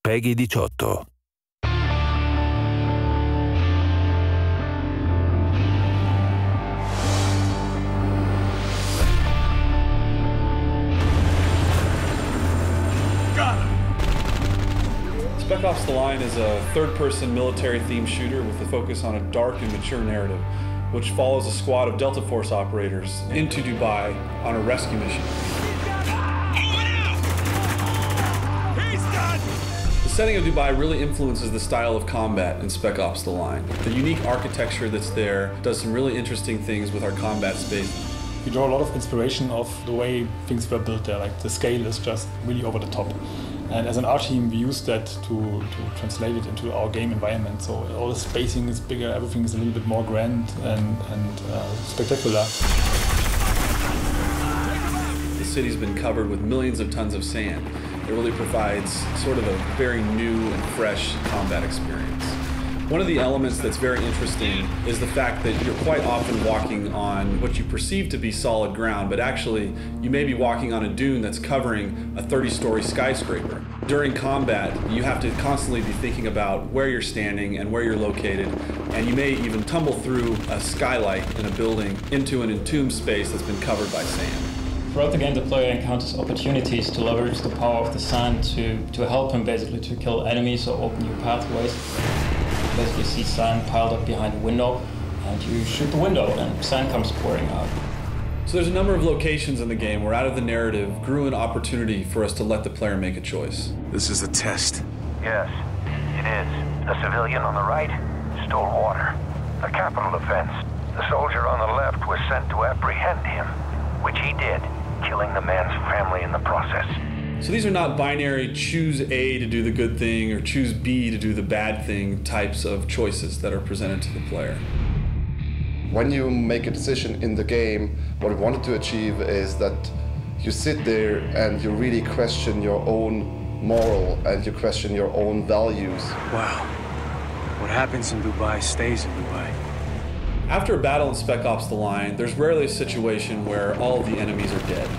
PEGI 18. Spec Ops: The Line is a third-person military-themed shooter with a focus on a dark and mature narrative, which follows a squad of Delta Force operators into Dubai on a rescue mission. The setting of Dubai really influences the style of combat in Spec Ops: The Line. The unique architecture that's there does some really interesting things with our combat space. We draw a lot of inspiration of the way things were built there, like the scale is just really over the top. And as an art team, we use that to translate it into our game environment. So all the spacing is bigger, everything is a little bit more grand and spectacular. The city's been covered with millions of tons of sand. It really provides sort of a very new and fresh combat experience. One of the elements that's very interesting is the fact that you're quite often walking on what you perceive to be solid ground, but actually you may be walking on a dune that's covering a 30-story skyscraper. During combat, you have to constantly be thinking about where you're standing and where you're located, and you may even tumble through a skylight in a building into an entombed space that's been covered by sand. Throughout the game, the player encounters opportunities to leverage the power of the sand to help him basically to kill enemies or open new pathways. You basically see sand piled up behind a window, and you shoot the window and sand comes pouring out. So there's a number of locations in the game where out of the narrative grew an opportunity for us to let the player make a choice. This is a test. Yes, it is. The civilian on the right stole water. A capital offense. The soldier on the left was sent to apprehend him, which he did, killing the man's family in the process. So these are not binary choose A to do the good thing or choose B to do the bad thing types of choices that are presented to the player. When you make a decision in the game, what we wanted to achieve is that you sit there and you really question your own moral and you question your own values. Wow. What happens in Dubai stays in Dubai. After a battle in Spec Ops: The Line, there's rarely a situation where all of the enemies are dead.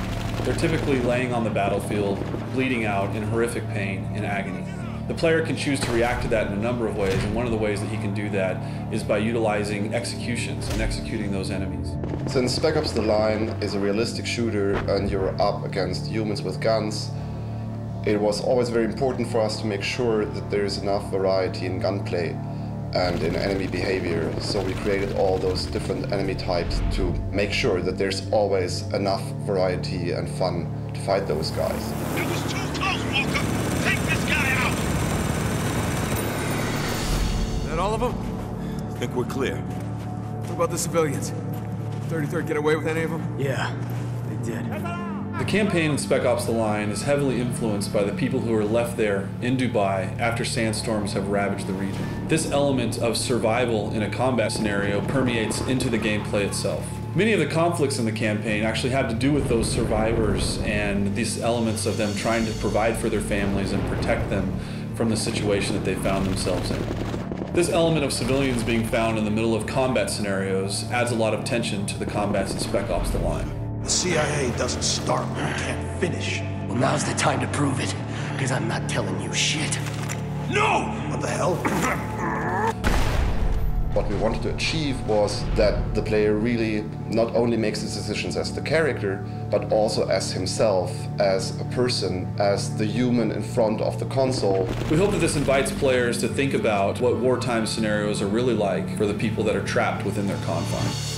They're typically laying on the battlefield, bleeding out in horrific pain and agony. The player can choose to react to that in a number of ways, and one of the ways that he can do that is by utilizing executions and executing those enemies. Since Spec Ops: The Line is a realistic shooter and you're up against humans with guns, it was always very important for us to make sure that there's enough variety in gunplay and in enemy behavior. So we created all those different enemy types to make sure that there's always enough variety and fun to fight those guys. It was too close, Walker! Take this guy out! Is that all of them? I think we're clear. What about the civilians? 33rd get away with any of them? Yeah, they did. The campaign in Spec Ops: The Line is heavily influenced by the people who are left there in Dubai after sandstorms have ravaged the region. This element of survival in a combat scenario permeates into the gameplay itself. Many of the conflicts in the campaign actually have to do with those survivors and these elements of them trying to provide for their families and protect them from the situation that they found themselves in. This element of civilians being found in the middle of combat scenarios adds a lot of tension to the combats in Spec Ops: The Line. The CIA doesn't start when it can't finish. Well, now's the time to prove it, because I'm not telling you shit. No! What the hell? What we wanted to achieve was that the player really not only makes his decisions as the character, but also as himself, as a person, as the human in front of the console. We hope that this invites players to think about what wartime scenarios are really like for the people that are trapped within their confines.